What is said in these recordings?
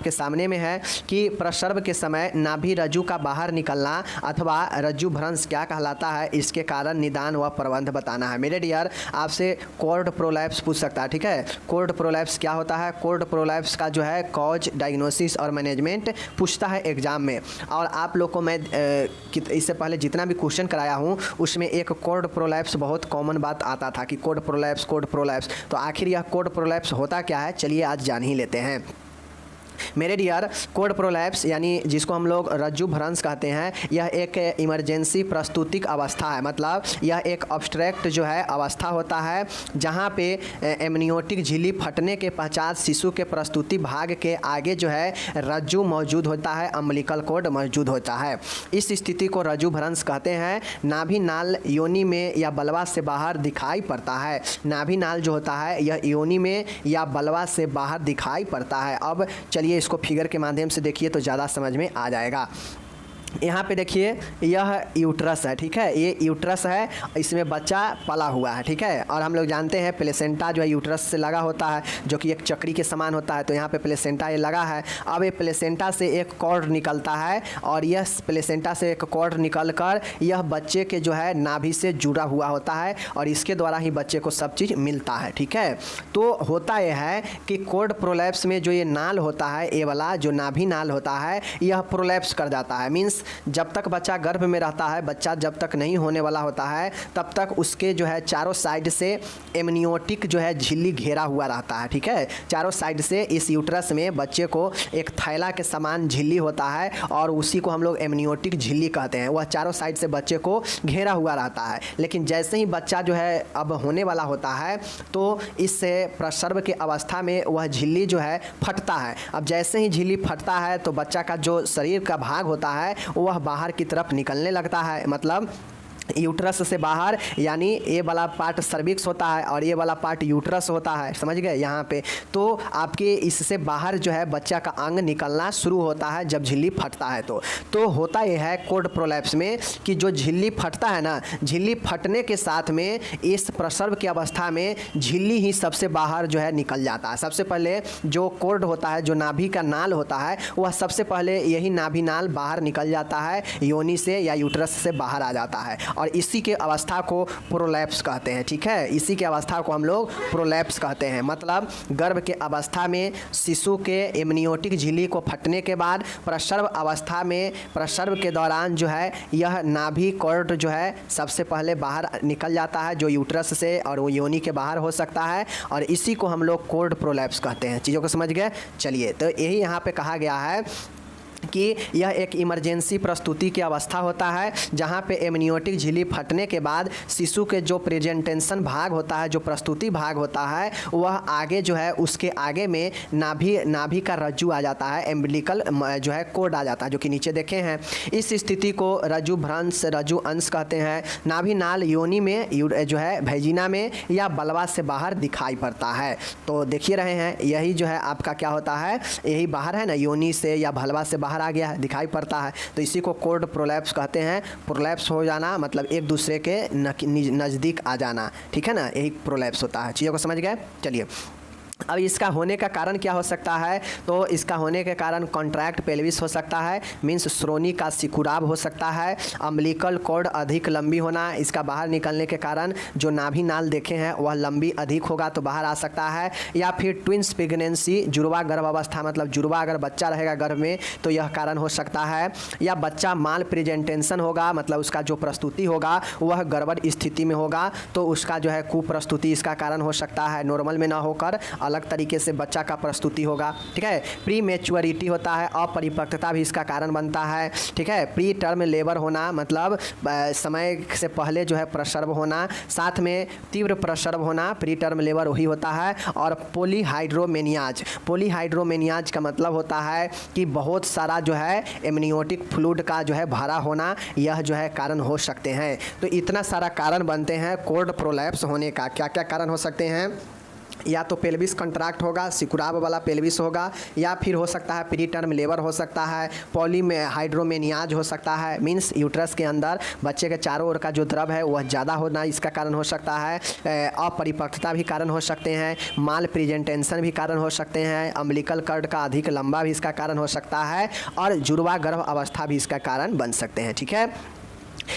आपके सामने में है कि प्रसव के समय नाभि रज्जु का बाहर निकलना अथवा रज्जु भ्रंश क्या कहलाता है, इसके कारण निदान व प्रबंध बताना है। मेरे डियर, आपसे कॉर्ड प्रोलैप्स पूछ सकता है, ठीक है। कॉर्ड प्रोलैप्स क्या होता है, कॉर्ड प्रोलैप्स का जो है कॉज, डायग्नोसिस और मैनेजमेंट पूछता है एग्जाम में। और आप लोग को मैं इससे पहले जितना भी क्वेश्चन कराया हूँ उसमें एक कॉर्ड प्रोलैप्स बहुत कॉमन बात आता था कि कॉर्ड प्रोलैप्स। तो आखिर यह कॉर्ड प्रोलैप्स होता क्या है, चलिए आज जान ही लेते हैं। मेरे डियर, कॉर्ड प्रोलैप्स यानी जिसको हम लोग रज्जु भ्रंश कहते हैं, यह एक इमरजेंसी प्रस्तुतिक अवस्था है। मतलब यह एक अब्स्ट्रैक्ट जो है अवस्था होता है जहाँ पे एमनियोटिक झिल्ली फटने के पश्चात शिशु के प्रस्तुति भाग के आगे जो है रज्जु मौजूद होता है, अम्बिलिकल कॉर्ड मौजूद होता है। इस स्थिति को रज्जु भ्रंश कहते हैं। नाभि नाल योनि में या बलवा से बाहर दिखाई पड़ता है। नाभि नाल जो होता है यह योनि में या बलवा से बाहर दिखाई पड़ता है। अब चलिए इसको फिगर के माध्यम से देखिए तो ज़्यादा समझ में आ जाएगा। यहाँ पे देखिए यह यूट्रस है, ठीक है, ये यूट्रस है, इसमें बच्चा पला हुआ है, ठीक है। और हम लोग जानते हैं प्लेसेंटा जो है यूट्रस से लगा होता है, जो कि एक चक्री के समान होता है। तो यहाँ पे प्लेसेंटा ये लगा है। अब ये प्लेसेंटा से एक कॉर्ड निकलता है और यह प्लेसेंटा से एक कॉर्ड निकल कर यह बच्चे के जो है नाभि से जुड़ा हुआ होता है और इसके द्वारा ही बच्चे को सब चीज़ मिलता है, ठीक है। तो होता यह है कि कॉर्ड प्रोलैप्स में जो ये नाल होता है, ये वाला जो नाभि नाल होता है, यह प्रोलैप्स कर जाता है। मीन्स जब तक बच्चा गर्भ में रहता है, बच्चा जब तक नहीं होने वाला होता है, तब तक उसके जो है चारों साइड से एमनियोटिक जो है झिल्ली घेरा हुआ रहता है, ठीक है। चारों साइड से इस यूट्रस में बच्चे को एक थैला के समान झिल्ली होता है और उसी को हम लोग एमनियोटिक झिल्ली कहते हैं। वह चारों साइड से बच्चे को घेरा हुआ रहता है। लेकिन जैसे ही बच्चा जो है अब होने वाला होता है तो इससे प्रसव के अवस्था में वह झिल्ली जो है फटता है। अब जैसे ही झिल्ली फटता है तो बच्चा का जो शरीर का भाग होता है वह बाहर की तरफ निकलने लगता है। मतलब यूट्रस से बाहर, यानी ये वाला पार्ट सर्विक्स होता है और ये वाला पार्ट यूट्रस होता है, समझ गए यहाँ पे। तो आपके इससे बाहर जो है बच्चा का अंग निकलना शुरू होता है जब झिल्ली फटता है। तो होता यह है कॉर्ड प्रोलैप्स में कि जो झिल्ली फटता है ना, झिल्ली फटने के साथ में इस प्रसव की अवस्था में झिल्ली ही सबसे बाहर जो है निकल जाता है। सबसे पहले जो कॉर्ड होता है, जो नाभि का नाल होता है, वह सबसे पहले यही नाभि नाल बाहर निकल जाता है, योनि से या यूट्रस से बाहर आ जाता है और इसी के अवस्था को प्रोलैप्स कहते हैं, ठीक है। इसी के अवस्था को हम लोग प्रोलैप्स कहते हैं। मतलब गर्भ के अवस्था में शिशु के एमनियोटिक झिल्ली को फटने के बाद प्रसव अवस्था में, प्रसव के दौरान जो है यह नाभि कॉर्ड जो है सबसे पहले बाहर निकल जाता है, जो यूट्रस से और वो योनि के बाहर हो सकता है, और इसी को हम लोग कॉर्ड प्रोलैप्स कहते हैं। चीज़ों को समझ गए। चलिए, तो यही यहाँ पे कहा गया है कि यह एक इमरजेंसी प्रस्तुति की अवस्था होता है जहां पे एमनियोटिक झिल्ली फटने के बाद शिशु के जो प्रेजेंटेशन भाग होता है, जो प्रस्तुति भाग होता है, वह आगे जो है उसके आगे में नाभि का रज्जु आ जाता है, एम्बिलिकल जो है कॉर्ड आ जाता है, जो कि नीचे देखे हैं। इस स्थिति को रज्जु भ्रंश, रज्जु अंश कहते हैं। नाभि नाल योनि में जो है भेजिना में या बलवा से बाहर दिखाई पड़ता है। तो देखिए रहे हैं, यही जो है आपका क्या होता है, यही बाहर है ना, योनि से या भलवा से बाहर आ गया है, दिखाई पड़ता है। तो इसी को कॉर्ड प्रोलैप्स कहते हैं। प्रोलैप्स हो जाना मतलब एक दूसरे के नज़दीक आ जाना, ठीक है ना, यही प्रोलैप्स होता है। चीज़ों को समझ गए। चलिए, अब इसका होने का कारण क्या हो सकता है, तो इसका होने के कारण कॉन्ट्रैक्ट पेल्विस हो सकता है, मीन्स श्रोणि का सिकुड़ाव हो सकता है। अम्बिलिकल कॉर्ड अधिक लंबी होना, इसका बाहर निकलने के कारण जो नाभि नाल देखे हैं वह लंबी अधिक होगा तो बाहर आ सकता है। या फिर ट्विंस प्रेगनेंसी, जुड़वा गर्भावस्था, मतलब जुड़वा अगर बच्चा रहेगा गर्भ में तो यह कारण हो सकता है। या बच्चा माल प्रेजेंटेशन होगा, मतलब उसका जो प्रस्तुति होगा वह गड़बड़ स्थिति में होगा तो उसका जो है कुप्रस्तुति इसका कारण हो सकता है। नॉर्मल में ना होकर अलग तरीके से बच्चा का प्रस्तुति होगा, ठीक है। प्री मैच्योरिटी होता है, अपरिपक्वता भी इसका कारण बनता है, ठीक है। प्री टर्म लेबर होना, मतलब समय से पहले जो है प्रसव होना, साथ में तीव्र प्रसव होना, प्री टर्म लेबर वही होता है। और पॉलीहाइड्रोमेनियाज, पॉलीहाइड्रोमेनियाज का मतलब होता है कि बहुत सारा जो है एमनियोटिक फ्लूइड का जो है भरा होना, यह जो है कारण हो सकते हैं। तो इतना सारा कारण बनते हैं कॉर्ड प्रोलैप्स होने का। क्या क्या कारण हो सकते हैं, या तो पेल्विस कंट्रैक्ट होगा, सिकुड़ाव वाला पेल्विस होगा, या फिर हो सकता है प्री टर्म लेबर हो सकता है, हाइड्रोमेनियाज हो सकता है, मीन्स यूट्रस के अंदर बच्चे के चारों ओर का जो द्रव है वह ज़्यादा होना इसका कारण हो सकता है, अपरिपक्वता भी कारण हो सकते हैं, माल प्रेजेंटेशन भी कारण हो सकते हैं, अम्बिलिकल कर्ड का अधिक लंबा भी इसका कारण हो सकता है, और जुड़वा गर्भ अवस्था भी इसका कारण बन सकते हैं। ठीक है,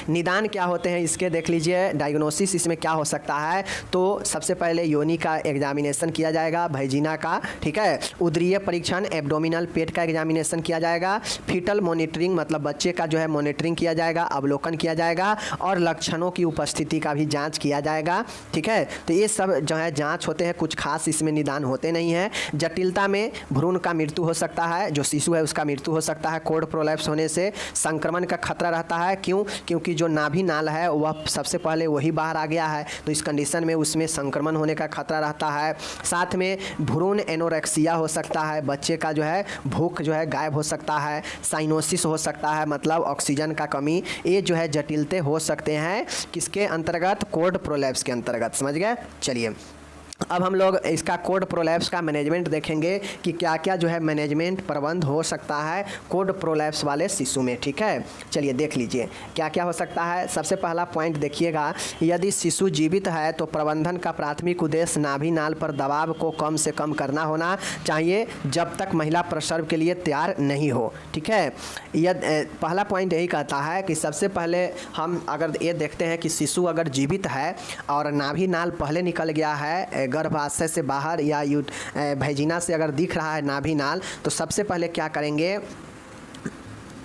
निदान क्या होते हैं इसके देख लीजिए, डायग्नोसिस इसमें क्या हो सकता है। तो सबसे पहले योनि का एग्जामिनेशन किया जाएगा, वैजिना का, ठीक है, उदरीय परीक्षण, एब्डोमिनल पेट का एग्जामिनेशन किया जाएगा, फीटल मॉनिटरिंग मतलब बच्चे का जो है मॉनिटरिंग किया जाएगा, अवलोकन किया जाएगा, और लक्षणों की उपस्थिति का भी जाँच किया जाएगा। ठीक है, तो ये सब जो है जाँच होते हैं, कुछ खास इसमें निदान होते नहीं हैं। जटिलता में भ्रूण का मृत्यु हो सकता है, जो शिशु है उसका मृत्यु हो सकता है कोर्ड प्रोलैप्स होने से, संक्रमण का खतरा रहता है। क्योंकि जो नाभि नाल है वह सबसे पहले वही बाहर आ गया है, तो इस कंडीशन में उसमें संक्रमण होने का खतरा रहता है। साथ में भ्रूण एनोरेक्सिया हो सकता है, बच्चे का जो है भूख जो है गायब हो सकता है, साइनोसिस हो सकता है मतलब ऑक्सीजन का कमी, ये जो है जटिलते हो सकते हैं किसके अंतर्गत, कोर्ड प्रोलैप्स के अंतर्गत। समझ गए? चलिए अब हम लोग इसका कोर्ड प्रोलैप्स का मैनेजमेंट देखेंगे कि क्या क्या जो है मैनेजमेंट प्रबंध हो सकता है कोर्ड प्रोलैप्स वाले शिशु में। ठीक है, चलिए देख लीजिए क्या क्या हो सकता है। सबसे पहला पॉइंट देखिएगा, यदि शिशु जीवित है तो प्रबंधन का प्राथमिक उद्देश्य नाभि नाल पर दबाव को कम से कम करना होना चाहिए जब तक महिला प्रसव के लिए तैयार नहीं हो। ठीक है, पहला पॉइंट यही कहता है कि सबसे पहले हम अगर ये देखते हैं कि शिशु अगर जीवित है और नाभि नाल पहले निकल गया है गर्भाशय से बाहर या वैजिना से अगर दिख रहा है नाभि नाल, तो सबसे पहले क्या करेंगे,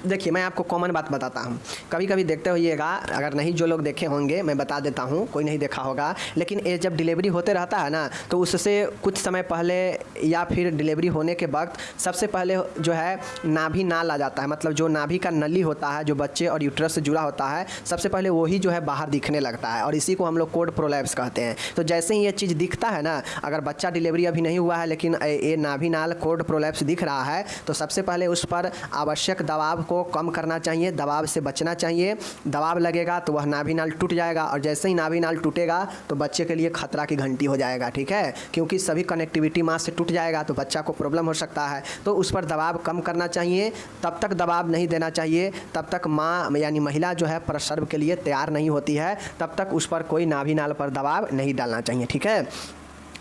देखिए मैं आपको कॉमन बात बताता हूँ, कभी कभी देखते होइएगा, अगर नहीं जो लोग देखे होंगे मैं बता देता हूँ, कोई नहीं देखा होगा, लेकिन ये जब डिलीवरी होते रहता है ना तो उससे कुछ समय पहले या फिर डिलीवरी होने के वक्त सबसे पहले जो है नाभि नाल आ जाता है, मतलब जो नाभि का नली होता है जो बच्चे और यूट्रस से जुड़ा होता है, सबसे पहले वही जो है बाहर दिखने लगता है और इसी को हम लोग कोर्ड प्रोलैप्स कहते हैं। तो जैसे ही ये चीज़ दिखता है ना, अगर बच्चा डिलीवरी अभी नहीं हुआ है लेकिन ये नाभि नाल कोर्ड प्रोलैप्स दिख रहा है, तो सबसे पहले उस पर आवश्यक दबाव को कम करना चाहिए, दबाव से बचना चाहिए। दबाव लगेगा तो वह नाभि नाल टूट जाएगा और जैसे ही नाभि नाल टूटेगा तो बच्चे के लिए खतरा की घंटी हो जाएगा। ठीक है, क्योंकि सभी कनेक्टिविटी मास से टूट जाएगा तो बच्चा को प्रॉब्लम हो सकता है, तो उस पर दबाव कम करना चाहिए। तब तक दबाव नहीं देना चाहिए तब तक माँ यानी महिला जो है प्रसव के लिए तैयार नहीं होती है, तब तक उस पर कोई नाभि नाल पर दबाव नहीं डालना चाहिए। ठीक है,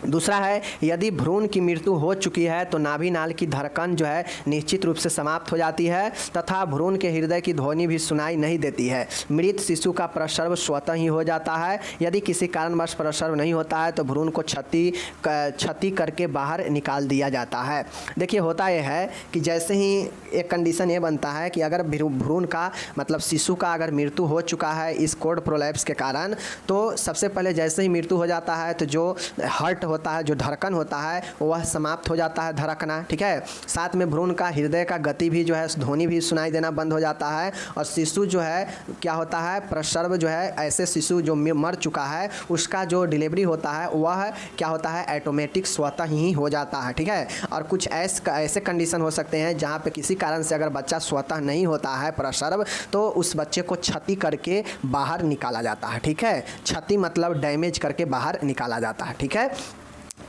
दूसरा है, यदि भ्रूण की मृत्यु हो चुकी है तो नाभि नाल की धड़कन जो है निश्चित रूप से समाप्त हो जाती है तथा भ्रूण के हृदय की ध्वनि भी सुनाई नहीं देती है। मृत शिशु का प्रसव स्वतः ही हो जाता है। यदि किसी कारणवश प्रसव नहीं होता है तो भ्रूण को क्षति करके बाहर निकाल दिया जाता है। देखिए होता यह है कि जैसे ही एक कंडीशन ये बनता है कि अगर भ्रूण का मतलब शिशु का अगर मृत्यु हो चुका है इस कोर्ड प्रोलैप्स के कारण, तो सबसे पहले जैसे ही मृत्यु हो जाता है तो जो हार्ट होता है, जो धड़कन होता है वह समाप्त हो जाता है धड़कना। ठीक है, साथ में भ्रूण का हृदय का गति भी जो है ध्वनि भी सुनाई देना बंद हो जाता है और शिशु जो है क्या होता है, प्रसव जो है ऐसे शिशु जो मर चुका है उसका जो डिलीवरी होता है वह क्या होता है ऑटोमेटिक स्वतः ही हो जाता है। ठीक है, और कुछ ऐसे कंडीशन हो सकते हैं जहाँ पे किसी कारण से अगर बच्चा स्वतः नहीं होता है प्रसव, तो उस बच्चे को क्षति करके बाहर निकाला जाता है। ठीक है, क्षति मतलब डैमेज करके बाहर निकाला जाता है। ठीक है,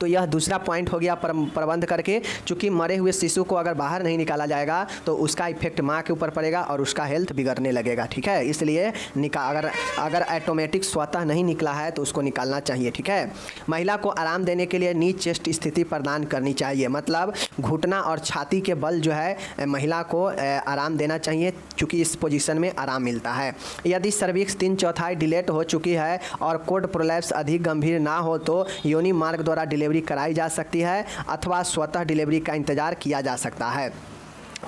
तो यह दूसरा पॉइंट हो गया प्रबंध करके, चूँकि मरे हुए शिशु को अगर बाहर नहीं निकाला जाएगा तो उसका इफेक्ट माँ के ऊपर पड़ेगा और उसका हेल्थ बिगड़ने लगेगा। ठीक है, इसलिए अगर ऑटोमेटिक स्वतः नहीं निकला है तो उसको निकालना चाहिए। ठीक है, महिला को आराम देने के लिए नीच चेस्ट स्थिति प्रदान करनी चाहिए, मतलब घुटना और छाती के बल जो है महिला को आराम देना चाहिए क्योंकि इस पोजीशन में आराम मिलता है। यदि सर्विक्स 3/4 डिलेट हो चुकी है और कोर्ड प्रोलैप्स अधिक गंभीर ना हो तो योनि मार्ग द्वारा डिलीवरी कराई जा सकती है अथवा स्वतः डिलीवरी का इंतजार किया जा सकता है।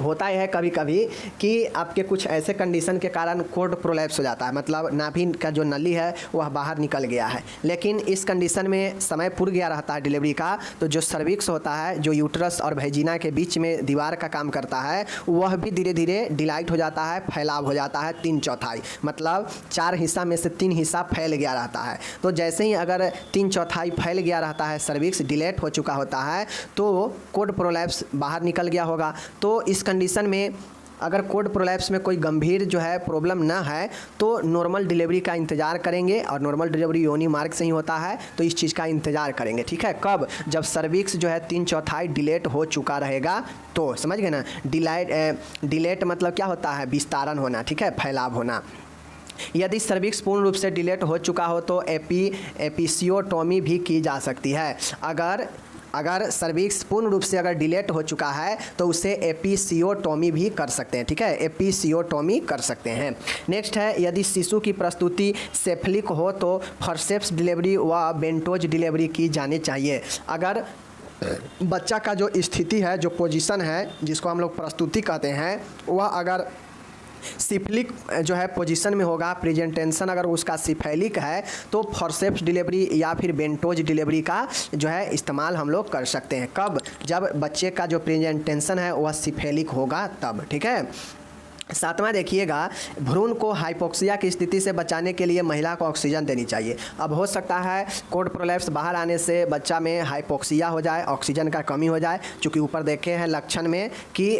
होता है कभी कभी कि आपके कुछ ऐसे कंडीशन के कारण कोर्ड प्रोलैप्स हो जाता है, मतलब नाभि का जो नली है वह बाहर निकल गया है, लेकिन इस कंडीशन में समय पूर गया रहता है डिलीवरी का, तो जो सर्विक्स होता है जो यूट्रस और वैजिना के बीच में दीवार का काम करता है वह भी धीरे धीरे डिलाइट हो जाता है, फैलाव हो जाता है 3/4, मतलब 4 हिस्सा में से 3 हिस्सा फैल गया रहता है। तो जैसे ही अगर 3/4 फैल गया रहता है, सर्विक्स डिलेट हो चुका होता है, तो कोर्ड प्रोलैप्स बाहर निकल गया होगा। तो इस कंडीशन में अगर कोर्ड प्रोलैप्स में कोई गंभीर जो है प्रॉब्लम ना है तो नॉर्मल डिलीवरी का इंतज़ार करेंगे, और नॉर्मल डिलीवरी योनि मार्ग से ही होता है, तो इस चीज़ का इंतज़ार करेंगे। ठीक है, कब? जब सर्विक्स जो है 3/4 डिलेट हो चुका रहेगा, तो समझ गए ना। डिलेट मतलब क्या होता है? विस्तारण होना, ठीक है, फैलाव होना। यदि सर्विक्स पूर्ण रूप से डिलेट हो चुका हो तो एपिसियोटोमी भी की जा सकती है। अगर सर्विक्स पूर्ण रूप से अगर डिलेट हो चुका है तो उसे एपिसियोटोमी भी कर सकते हैं। ठीक है, एपिसियोटोमी कर सकते हैं। नेक्स्ट है, यदि शिशु की प्रस्तुति सेफ्लिक हो तो फॉरसेप्स डिलीवरी व बेंटोज डिलीवरी की जानी चाहिए। अगर बच्चा का जो स्थिति है, जो पोजीशन है, जिसको हम लोग प्रस्तुति कहते हैं, वह अगर सिफिलिक जो है पोजीशन में होगा, प्रेजेंटेशन अगर उसका सिफेलिक है, तो फॉरसेप्स डिलीवरी या फिर बेंटोज डिलीवरी का जो है इस्तेमाल हम लोग कर सकते हैं। कब? जब बच्चे का जो प्रेजेंटेशन है वह सिफेलिक होगा तब। ठीक है। 7वां देखिएगा, भ्रूण को हाइपोक्सिया की स्थिति से बचाने के लिए महिला को ऑक्सीजन देनी चाहिए। अब हो सकता है कोर्ड प्रोलैप्स बाहर आने से बच्चा में हाइपोक्सिया हो जाए, ऑक्सीजन का कमी हो जाए। चूँकि ऊपर देखे हैं लक्षण में कि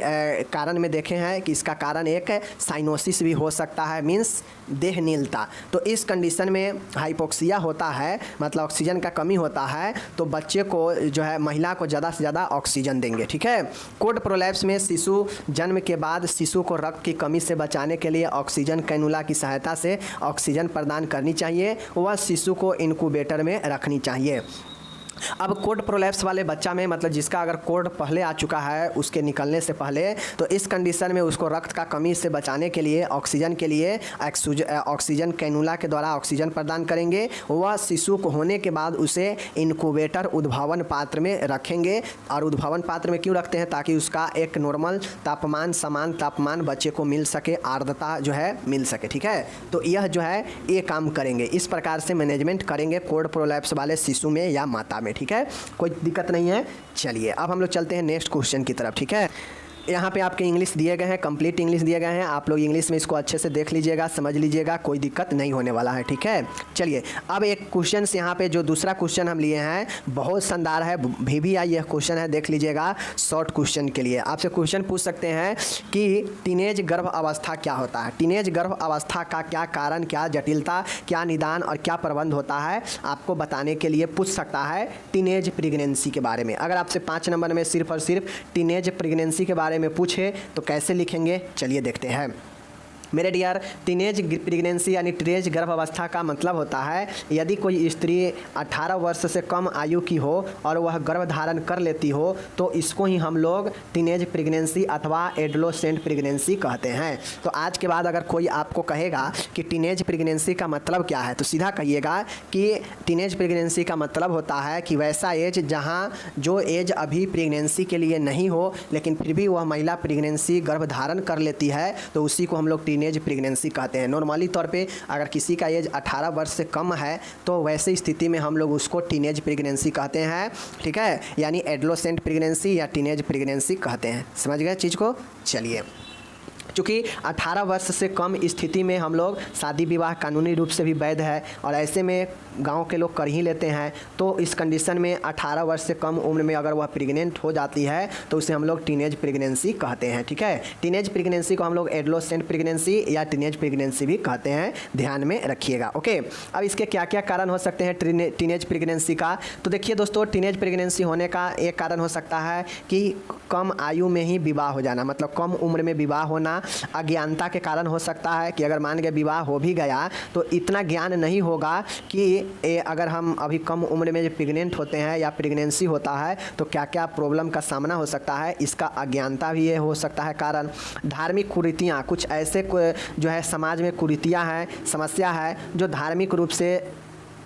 कारण में देखे हैं कि इसका कारण एक साइनोसिस भी हो सकता है, मीन्स देह नीलता। तो इस कंडीशन में हाइपोक्सिया होता है, मतलब ऑक्सीजन का कमी होता है, तो बच्चे को जो है, महिला को ज़्यादा से ज़्यादा ऑक्सीजन देंगे। ठीक है। कोर्ड प्रोलैप्स में शिशु जन्म के बाद शिशु को रक्त की कमी से बचाने के लिए ऑक्सीजन कैनुला की सहायता से ऑक्सीजन प्रदान करनी चाहिए, वह शिशु को इनक्यूबेटर में रखनी चाहिए। अब कोर्ड प्रोलैप्स वाले बच्चा में, मतलब जिसका अगर कोर्ड पहले आ चुका है उसके निकलने से पहले, तो इस कंडीशन में उसको रक्त का कमी से बचाने के लिए ऑक्सीजन के लिए ऑक्सीजन कैनुला के द्वारा ऑक्सीजन प्रदान करेंगे। वह शिशु को होने के बाद उसे इनक्यूबेटर उद्भवन पात्र में रखेंगे। और उद्भवन पात्र में क्यों रखते हैं? ताकि उसका एक नॉर्मल तापमान, समान तापमान बच्चे को मिल सके, आर्द्रता जो है मिल सके। ठीक है। तो यह जो है ये काम करेंगे, इस प्रकार से मैनेजमेंट करेंगे कोर्ड प्रोलैप्स वाले शिशु में या माता में। ठीक है, कोई दिक्कत नहीं है। चलिए अब हम लोग चलते हैं नेक्स्ट क्वेश्चन की तरफ। ठीक है, यहाँ पे आपके इंग्लिश दिए गए हैं, कंप्लीट इंग्लिश दिए गए हैं। आप लोग इंग्लिश में इसको अच्छे से देख लीजिएगा, समझ लीजिएगा, कोई दिक्कत नहीं होने वाला है। ठीक है। चलिए अब एक क्वेश्चन यहाँ पे जो दूसरा क्वेश्चन हम लिए हैं बहुत शानदार है, VVI यह क्वेश्चन है, देख लीजिएगा। शॉर्ट क्वेश्चन के लिए आपसे क्वेश्चन पूछ सकते हैं कि टीनेज गर्भ अवस्था क्या होता है, टीनेज गर्भ अवस्था का क्या कारण, क्या जटिलता, क्या निदान और क्या प्रबंध होता है, आपको बताने के लिए पूछ सकता है टीनेज प्रेगनेंसी के बारे में। अगर आपसे 5 नंबर में सिर्फ और सिर्फ टीनेज प्रेगनेंसी के बारे में पूछे तो कैसे लिखेंगे, चलिए देखते हैं। मेरे डियर, टीनेज प्रेगनेंसी यानी टीनेज गर्भ अवस्था का मतलब होता है यदि कोई स्त्री 18 वर्ष से कम आयु की हो और वह गर्भ धारण कर लेती हो तो इसको ही हम लोग टीनेज प्रेगनेंसी अथवा एडोलेसेंट प्रेगनेंसी कहते हैं। तो आज के बाद अगर कोई आपको कहेगा कि टीनेज प्रेगनेंसी का मतलब क्या है, तो सीधा कहिएगा कि टीनेज प्रेगनेंसी का मतलब होता है कि वैसा एज जहाँ जो एज अभी प्रेगनेंसी के लिए नहीं हो लेकिन फिर भी वह महिला प्रेगनेंसी गर्भ धारण कर लेती है, तो उसी को हम लोग टीनेज प्रेगनेंसी कहते हैं। नॉर्मली तौर पे अगर किसी का एज 18 वर्ष से कम है तो वैसे स्थिति में हम लोग उसको टीनेज प्रेगनेंसी कहते हैं। ठीक है, यानी एडोलेसेंट प्रेगनेंसी या टीनेज प्रेगनेंसी कहते हैं। समझ गए चीज़ को। चलिए, चूँकि 18 वर्ष से कम स्थिति में हम लोग शादी विवाह कानूनी रूप से भी वैध है और ऐसे में गांव के लोग कर ही लेते हैं, तो इस कंडीशन में 18 वर्ष से कम उम्र में अगर वह प्रेग्नेंट हो जाती है तो उसे हम लोग टीनेज प्रेगनेंसी कहते हैं। ठीक है, टीनेज प्रेगनेंसी को हम लोग एडोलेसेंट प्रेगनेंसी या टीनेज प्रेगनेंसी भी कहते हैं, ध्यान में रखिएगा। ओके, अब इसके क्या क्या कारण हो सकते हैं टीनेज प्रेगनेंसी का, तो देखिए दोस्तों, टीनेज प्रेगनेंसी होने का एक कारण हो सकता है कि कम आयु में ही विवाह हो जाना, मतलब कम उम्र में विवाह होना। अज्ञानता के कारण हो सकता है कि अगर मान के विवाह हो भी गया तो इतना ज्ञान नहीं होगा कि अगर हम अभी कम उम्र में प्रेग्नेंट होते हैं या प्रेगनेंसी होता है तो क्या क्या प्रॉब्लम का सामना हो सकता है, इसका अज्ञानता भी ये हो सकता है कारण। धार्मिक कुरीतियाँ, कुछ ऐसे जो है समाज में कुरीतियाँ हैं, समस्या है जो धार्मिक रूप से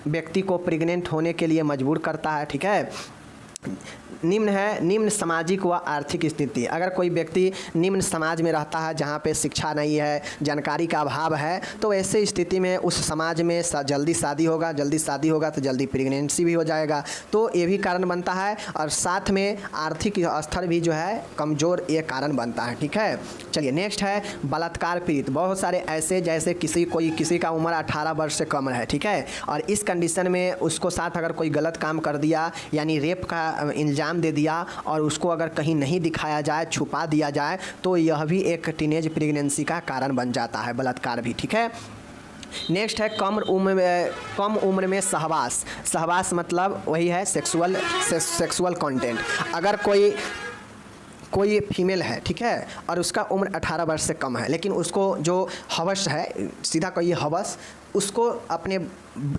व्यक्ति को प्रेग्नेंट होने के लिए मजबूर करता है। ठीक है, निम्न है निम्न सामाजिक व आर्थिक स्थिति। अगर कोई व्यक्ति निम्न समाज में रहता है जहाँ पे शिक्षा नहीं है, जानकारी का अभाव है, तो ऐसे स्थिति में उस समाज में जल्दी शादी होगा तो जल्दी प्रेगनेंसी भी हो जाएगा, तो ये भी कारण बनता है। और साथ में आर्थिक स्तर भी जो है कमज़ोर, ये कारण बनता है। ठीक है, चलिए नेक्स्ट है बलात्कार पीड़ित। बहुत सारे ऐसे, जैसे किसी का उम्र 18 वर्ष से कम है, ठीक है, और इस कंडीशन में उसको साथ अगर कोई गलत काम कर दिया, यानी रेप का इल्ज़ाम दे दिया और उसको अगर कहीं नहीं दिखाया जाए, छुपा दिया जाए, तो यह भी एक टीनेज प्रेगनेंसी का कारण बन जाता है, बलात्कार भी। ठीक है। नेक्स्ट है कम उम्र में सहवास। सहवास मतलब वही है सेक्सुअल कंटेंट। अगर कोई फीमेल है, ठीक है, और उसका उम्र 18 वर्ष से कम है, लेकिन उसको जो हवस है, सीधा कहिए हवस, उसको अपने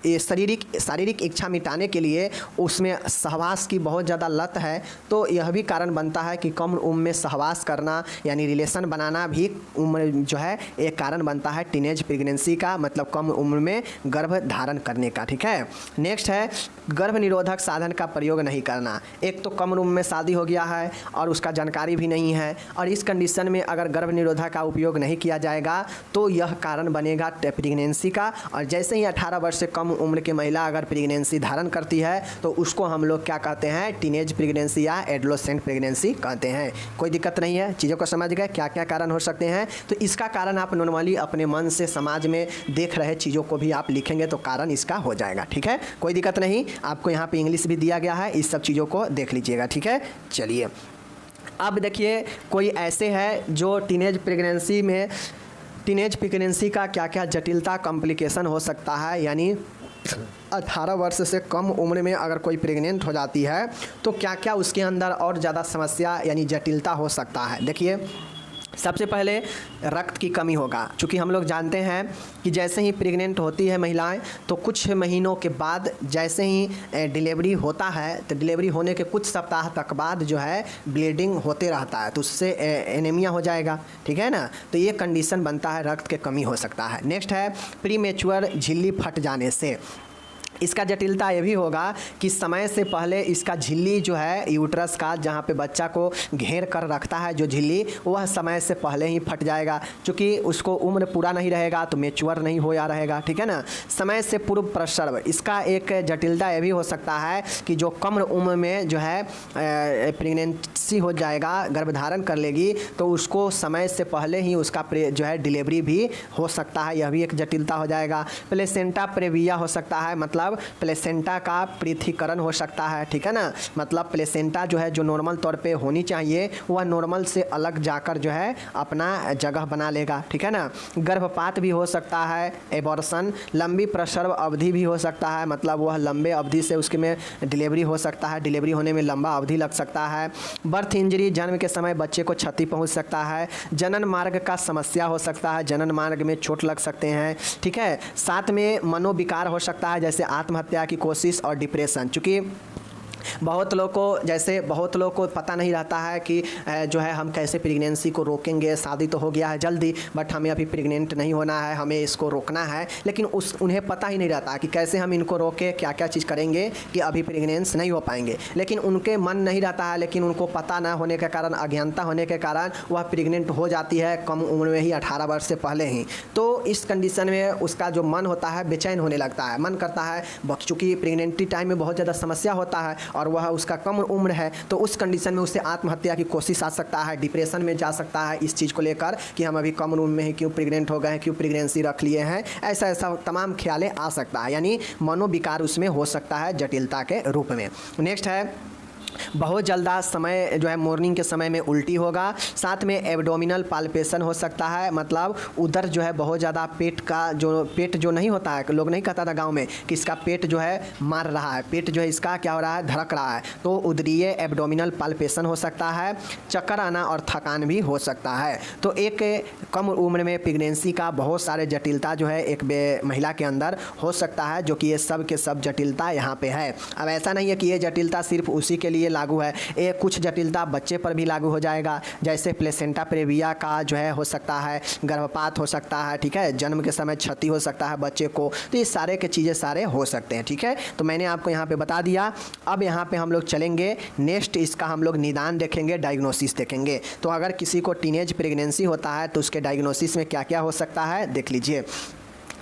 शारीरिक इच्छा मिटाने के लिए उसमें सहवास की बहुत ज़्यादा लत है, तो यह भी कारण बनता है कि कम उम्र में सहवास करना यानी रिलेशन बनाना भी उम्र जो है एक कारण बनता है टीनेज प्रेगनेंसी का, मतलब कम उम्र में गर्भ धारण करने का। ठीक है। नेक्स्ट है गर्भ निरोधक साधन का प्रयोग नहीं करना। एक तो कम उम्र में शादी हो गया है और उसका जानकारी भी नहीं है, और इस कंडीशन में अगर गर्भ निरोधक का उपयोग नहीं किया जाएगा तो यह कारण बनेगा प्रेगनेंसी का। और जैसे ही 18 वर्ष से कम उम्र की महिला अगर प्रेगनेंसी धारण करती है तो उसको हम लोग क्या कहते हैं, टीनेज प्रेगनेंसी या एडोलेसेंट प्रेगनेंसी कहते हैं। कोई दिक्कत नहीं है, चीज़ों को समझ गए क्या क्या कारण हो सकते हैं। तो इसका कारण आप नॉर्मली अपने मन से समाज में देख रहे चीज़ों को भी आप लिखेंगे तो कारण इसका हो जाएगा। ठीक है, कोई दिक्कत नहीं। आपको यहाँ पे इंग्लिश भी दिया गया है, इस सब चीज़ों को देख लीजिएगा। ठीक है, चलिए अब देखिए कोई ऐसे है जो टीनेज प्रेगनेंसी का क्या क्या जटिलता कॉम्प्लिकेशन हो सकता है, यानी 18 वर्ष से कम उम्र में अगर कोई प्रेग्नेंट हो जाती है तो क्या क्या उसके अंदर और ज़्यादा समस्या यानी जटिलता हो सकता है। देखिए सबसे पहले रक्त की कमी होगा, क्योंकि हम लोग जानते हैं कि जैसे ही प्रेग्नेंट होती है महिलाएं तो कुछ महीनों के बाद जैसे ही डिलीवरी होता है तो डिलीवरी होने के कुछ सप्ताह तक बाद जो है ब्लीडिंग होते रहता है, तो उससे एनीमिया हो जाएगा। ठीक है ना, तो ये कंडीशन बनता है, रक्त की कमी हो सकता है। नेक्स्ट है प्रीमेच्योर झिल्ली फट जाने से। इसका जटिलता ये भी होगा कि समय से पहले इसका झिल्ली जो है यूट्रस का जहाँ पे बच्चा को घेर कर रखता है जो झिल्ली, वह समय से पहले ही फट जाएगा, क्योंकि उसको उम्र पूरा नहीं रहेगा तो मैच्योर नहीं होया रहेगा। ठीक है ना, समय से पूर्व प्रसव, इसका एक जटिलता ये भी हो सकता है कि जो कम उम्र में जो है प्रेगनेंसी हो जाएगा, गर्भधारण कर लेगी, तो उसको समय से पहले ही उसका जो है डिलीवरी भी हो सकता है, यह भी एक जटिलता हो जाएगा। प्लेसेंटा प्रेविया हो सकता है, मतलब प्लेसेंटा का पृथक्करण हो सकता है। ठीक है ना, मतलब प्लेसेंटा जो है जो नॉर्मल तौर पे होनी चाहिए वह नॉर्मल से अलग जाकर जो है अपना जगह बना लेगा। ठीक है ना, गर्भपात भी हो सकता है, एबॉर्शन, लंबी प्रसव अवधि भी हो सकता है, मतलब वह लंबे अवधि से उसके में डिलीवरी हो सकता है, डिलीवरी होने में लंबा अवधि लग सकता है। बर्थ इंजरी, जन्म के समय बच्चे को क्षति पहुंच सकता है। जनन मार्ग का समस्या हो सकता है, जनन मार्ग में चोट लग सकते हैं। ठीक है, साथ में मनोविकार हो सकता है, जैसे आत्महत्या की कोशिश और डिप्रेशन, चूँकि बहुत लोग को पता नहीं रहता है कि जो है हम कैसे प्रेगनेंसी को रोकेंगे। शादी तो हो गया है जल्दी, बट हमें अभी प्रेग्नेंट नहीं होना है, हमें इसको रोकना है, लेकिन उन्हें पता ही नहीं रहता कि कैसे हम इनको रोके, क्या क्या चीज़ करेंगे कि अभी प्रेगनेंस नहीं हो पाएंगे। लेकिन उनके मन नहीं रहता है, लेकिन उनको पता ना होने के कारण, अज्ञानता होने के कारण वह प्रेग्नेंट हो जाती है कम उम्र में ही, 18 वर्ष से पहले ही। तो इस कंडीशन में उसका जो मन होता है बेचैन होने लगता है, मन करता है, चूँकि प्रेगनेंटी टाइम में बहुत ज़्यादा समस्या होता है और वह उसका कम उम्र है, तो उस कंडीशन में उससे आत्महत्या की कोशिश आ सकता है, डिप्रेशन में जा सकता है इस चीज़ को लेकर कि हम अभी कम उम्र में ही क्यों प्रेग्नेंट हो गए हैं, क्यों प्रेगनेंसी रख लिए हैं, ऐसा तमाम ख्यालें आ सकता है, यानी मनोविकार उसमें हो सकता है जटिलता के रूप में। नेक्स्ट है बहुत जल्दा समय जो है मॉर्निंग के समय में उल्टी होगा, साथ में एब्डोमिनल पाल्पेशन हो सकता है, मतलब उधर जो है बहुत ज़्यादा पेट जो नहीं होता है, लोग नहीं कहता था गांव में कि इसका पेट जो है मार रहा है, पेट जो है इसका क्या हो रहा है, धड़क रहा है, तो उदरीय एब्डोमिनल पाल्पेशन हो सकता है। चक्कर आना और थकान भी हो सकता है। तो एक कम उम्र में प्रेगनेंसी का बहुत सारे जटिलता जो है एक महिला के अंदर हो सकता है, जो कि ये सब के सब जटिलता यहाँ पे है। अब ऐसा नहीं है कि ये जटिलता सिर्फ उसी के लिए लागू है, ये कुछ जटिलता बच्चे पर भी लागू हो जाएगा, जैसे प्लेसेंटा प्रेविया का जो है हो सकता है, गर्भपात हो सकता है, ठीक है, जन्म के समय क्षति हो सकता है बच्चे को, तो ये सारे के चीज़ें सारे हो सकते हैं। ठीक है, तो मैंने आपको यहाँ पे बता दिया। अब यहाँ पे हम लोग चलेंगे नेक्स्ट, इसका हम लोग निदान देखेंगे, डायग्नोसिस देखेंगे। तो अगर किसी को टीनेज प्रेगनेंसी होता है तो उसके डायग्नोसिस में क्या क्या हो सकता है देख लीजिए।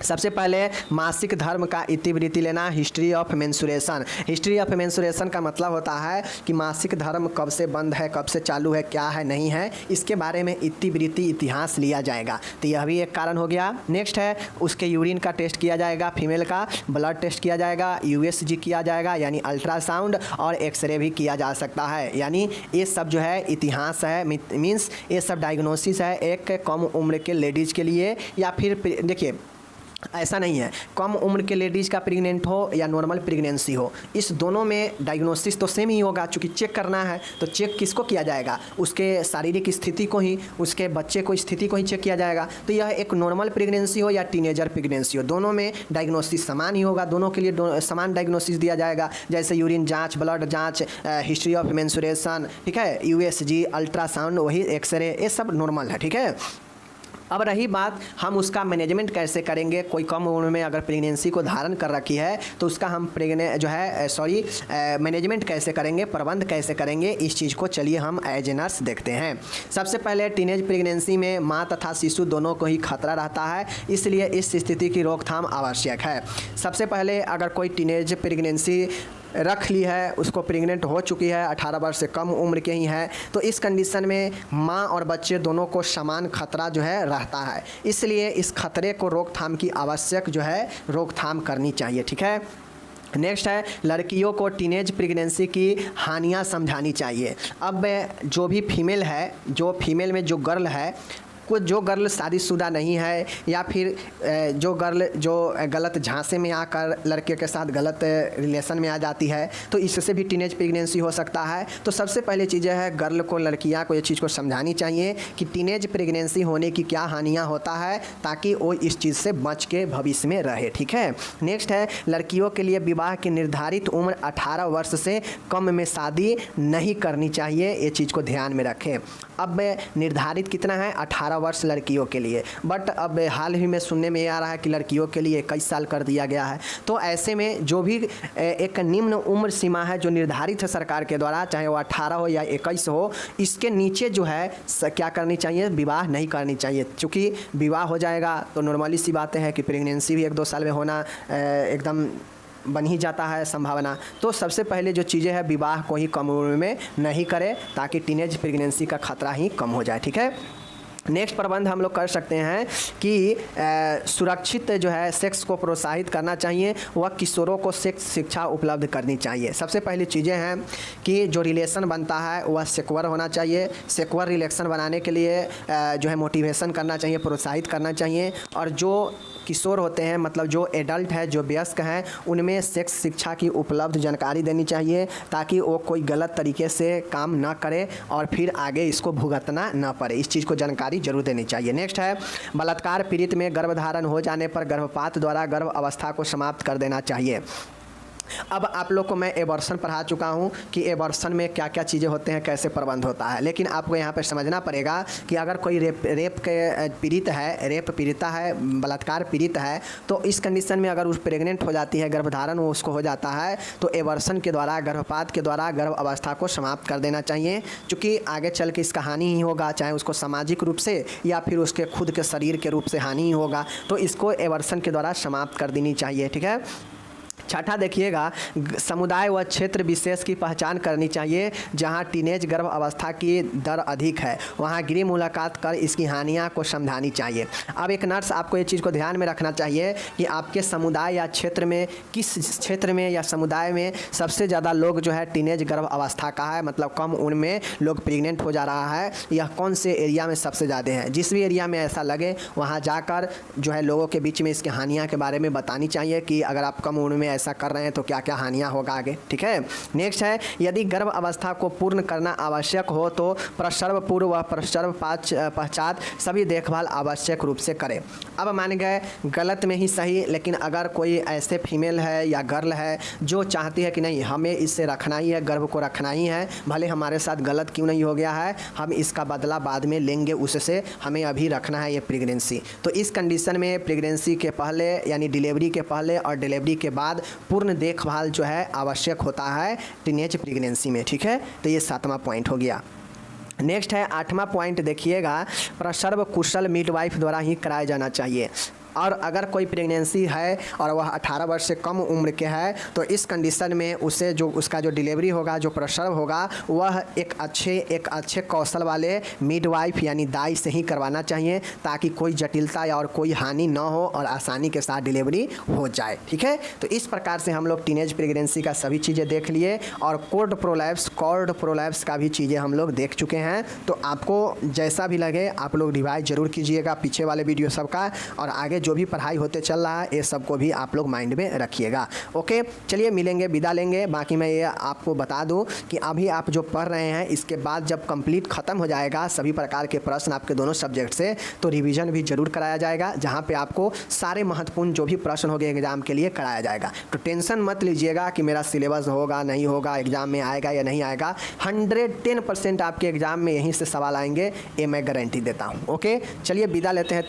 सबसे पहले मासिक धर्म का इतिवृत्ति लेना, history of mensuration. History of mensuration का मतलब होता है कि मासिक धर्म कब से बंद है, कब से चालू है, क्या है नहीं है, इसके बारे में इतिवृत्ति इतिहास लिया जाएगा। तो यह भी एक कारण हो गया। नेक्स्ट है उसके यूरिन का टेस्ट किया जाएगा, फीमेल का ब्लड टेस्ट किया जाएगा, USG किया जाएगा यानी अल्ट्रासाउंड, और एक्सरे भी किया जा सकता है। यानी ये सब जो है इतिहास है, मीन्स ये सब डायग्नोसिस है एक कम उम्र के लेडीज़ के लिए। या फिर देखिए ऐसा नहीं है कम उम्र के लेडीज़ का प्रेग्नेंट हो या नॉर्मल प्रेगनेंसी हो, इस दोनों में डायग्नोसिस तो सेम ही होगा। चूँकि चेक करना है तो चेक किसको किया जाएगा, उसके शारीरिक स्थिति को ही, उसके बच्चे को स्थिति को ही चेक किया जाएगा। तो यह एक नॉर्मल प्रेगनेंसी हो या टीनेजर प्रेगनेंसी हो, दोनों में डायग्नोसिस समान ही होगा, दोनों के लिए समान डायग्नोसिस दिया जाएगा। जैसे यूरिन जाँच, ब्लड जाँच, हिस्ट्री ऑफ मेंसुरेशन, ठीक है, USG, अल्ट्रासाउंड, वही एक्सरे, ये सब नॉर्मल है। ठीक है, अब रही बात हम उसका मैनेजमेंट कैसे करेंगे। कोई कम उम्र में अगर प्रेगनेंसी को धारण कर रखी है तो उसका हम मैनेजमेंट कैसे करेंगे, प्रबंध कैसे करेंगे, इस चीज़ को चलिए हम एज ए नर्स देखते हैं। सबसे पहले टीनेज प्रेगनेंसी में माँ तथा शिशु दोनों को ही खतरा रहता है, इसलिए इस स्थिति की रोकथाम आवश्यक है। सबसे पहले अगर कोई टीनेज प्रेगनेंसी रख ली है, उसको प्रेग्नेंट हो चुकी है, 18 वर्ष से कम उम्र के ही है, तो इस कंडीशन में माँ और बच्चे दोनों को समान खतरा जो है रहता है, इसलिए इस खतरे को रोकथाम की आवश्यक जो है रोकथाम करनी चाहिए। ठीक है, नेक्स्ट है लड़कियों को टीनेज प्रेगनेंसी की हानियाँ समझानी चाहिए। अब जो भी फीमेल है, जो फीमेल में जो गर्ल है, कुछ जो गर्ल शादीशुदा नहीं है या फिर जो गर्ल जो गलत झांसे में आकर लड़के के साथ गलत रिलेशन में आ जाती है, तो इससे भी टीनेज प्रेगनेंसी हो सकता है। तो सबसे पहले चीज़ें है गर्ल को, लड़कियां को ये चीज़ को समझानी चाहिए कि टीनेज प्रेगनेंसी होने की क्या हानियां होता है, ताकि वो इस चीज़ से बच के भविष्य में रहे। ठीक है, नेक्स्ट है लड़कियों के लिए विवाह की निर्धारित उम्र 18 वर्ष से कम में शादी नहीं करनी चाहिए, ये चीज़ को ध्यान में रखें। अब निर्धारित कितना है, 18 वर्ष लड़कियों के लिए, बट अब हाल ही में सुनने में आ रहा है कि लड़कियों के लिए 21 साल कर दिया गया है। तो ऐसे में जो भी एक निम्न उम्र सीमा है जो निर्धारित है सरकार के द्वारा, चाहे वो 18 हो या 21 हो, इसके नीचे जो है क्या करनी चाहिए, विवाह नहीं करनी चाहिए। चूँकि विवाह हो जाएगा तो नॉर्मली सी बातें हैं कि प्रेगनेंसी भी 1-2 साल में होना एकदम बन ही जाता है संभावना। तो सबसे पहले जो चीज़ें हैं विवाह को ही कम उम्र में नहीं करें, ताकि टीनेज प्रेगनेंसी का खतरा ही कम हो जाए। ठीक है, नेक्स्ट प्रबंध हम लोग कर सकते हैं कि सुरक्षित जो है सेक्स को प्रोत्साहित करना चाहिए, वह किशोरों को सेक्स शिक्षा उपलब्ध करनी चाहिए। सबसे पहली चीज़ें हैं कि जो रिलेशन बनता है वह सिक्योर होना चाहिए। सिक्योर रिलेशन बनाने के लिए जो है मोटिवेशन करना चाहिए, प्रोत्साहित करना चाहिए। और जो किशोर होते हैं, मतलब जो एडल्ट है, जो वयस्क हैं, उनमें सेक्स शिक्षा की उपलब्ध जानकारी देनी चाहिए, ताकि वो कोई गलत तरीके से काम ना करे और फिर आगे इसको भुगतना ना पड़े। इस चीज़ को जानकारी जरूर देनी चाहिए। नेक्स्ट है बलात्कार पीड़ित में गर्भधारण हो जाने पर गर्भपात द्वारा गर्भ अवस्था को समाप्त कर देना चाहिए। अब आप लोग को मैं एबॉर्शन पढ़ा चुका हूँ कि एबॉर्शन में क्या क्या चीज़ें होते हैं, कैसे प्रबंध होता है, लेकिन आपको यहाँ पर समझना पड़ेगा कि अगर कोई रेप के पीड़ित है, रेप पीड़िता है, बलात्कार पीड़ित है, तो इस कंडीशन में अगर उस प्रेग्नेंट हो जाती है, गर्भधारण वो उसको हो जाता है, तो एबॉर्शन के द्वारा, गर्भपात के द्वारा गर्भ अवस्था को समाप्त कर देना चाहिए। क्योंकि आगे चल के इसका हानि ही होगा, चाहे उसको सामाजिक रूप से या फिर उसके खुद के शरीर के रूप से हानि ही होगा, तो इसको एबॉर्शन के द्वारा समाप्त कर देनी चाहिए। ठीक है, छठा देखिएगा समुदाय व क्षेत्र विशेष की पहचान करनी चाहिए। जहां टीनेज गर्भ अवस्था की दर अधिक है, वहां गृह मुलाकात कर इसकी हानियां को समझानी चाहिए। अब एक नर्स आपको ये चीज़ को ध्यान में रखना चाहिए कि आपके समुदाय या क्षेत्र में, किस क्षेत्र में या समुदाय में सबसे ज़्यादा लोग जो है टीनेज गर्भ अवस्था का है, मतलब कम उम्र में लोग प्रेग्नेंट हो जा रहा है, यह कौन से एरिया में सबसे ज़्यादा है। जिस भी एरिया में ऐसा लगे वहाँ जाकर जो है लोगों के बीच में इसकी हानियाँ के बारे में बतानी चाहिए कि अगर आप कम उम्र में ऐसा कर रहे हैं तो क्या क्या हानियां होगा आगे। ठीक है, नेक्स्ट है यदि गर्भ अवस्था को पूर्ण करना आवश्यक हो तो प्रसव पूर्व व प्रसव पश्चात सभी देखभाल आवश्यक रूप से करें। अब मान गए गलत में ही सही, लेकिन अगर कोई ऐसे फीमेल है या गर्ल है जो चाहती है कि नहीं हमें इससे रखना ही है, गर्भ को रखना ही है, भले हमारे साथ गलत क्यों नहीं हो गया है, हम इसका बदला बाद में लेंगे, उससे हमें अभी रखना है ये प्रेगनेंसी। तो इस कंडीशन में प्रेगनेंसी के पहले यानी डिलीवरी के पहले और डिलीवरी के बाद पूर्ण देखभाल जो है आवश्यक होता है टीनेज प्रेगनेंसी में। ठीक है, तो ये 7वां पॉइंट हो गया। नेक्स्ट है 8वां पॉइंट देखिएगा प्रसव कुशल मिडवाइफ द्वारा ही कराया जाना चाहिए। और अगर कोई प्रेगनेंसी है और वह 18 वर्ष से कम उम्र के है तो इस कंडीशन में उसे जो उसका जो डिलीवरी होगा, जो प्रसव होगा, वह एक अच्छे कौशल वाले मिडवाइफ यानी दाई से ही करवाना चाहिए ताकि कोई जटिलता या और कोई हानि न हो और आसानी के साथ डिलीवरी हो जाए। ठीक है, तो इस प्रकार से हम लोग टीनेज प्रेगनेंसी का सभी चीज़ें देख लिए और कॉर्ड प्रोलैप्स का भी चीज़ें हम लोग देख चुके हैं। तो आपको जैसा भी लगे आप लोग रिवाइज जरूर कीजिएगा पीछे वाले वीडियो सबका, और आगे जो भी पढ़ाई होते चल रहा है ये सब को भी आप लोग माइंड में रखिएगा। ओके, चलिए मिलेंगे, विदा लेंगे। बाकी मैं ये आपको बता दूं कि अभी आप जो पढ़ रहे हैं इसके बाद जब कंप्लीट ख़त्म हो जाएगा सभी प्रकार के प्रश्न आपके दोनों सब्जेक्ट से, तो रिवीजन भी जरूर कराया जाएगा, जहाँ पे आपको सारे महत्वपूर्ण जो भी प्रश्न हो गए एग्जाम के लिए कराया जाएगा। तो टेंशन मत लीजिएगा कि मेरा सिलेबस होगा नहीं होगा, एग्जाम में आएगा या नहीं आएगा। 110% आपके एग्जाम में यहीं से सवाल आएंगे, ये मैं गारंटी देता हूँ। ओके, चलिए विदा लेते हैं।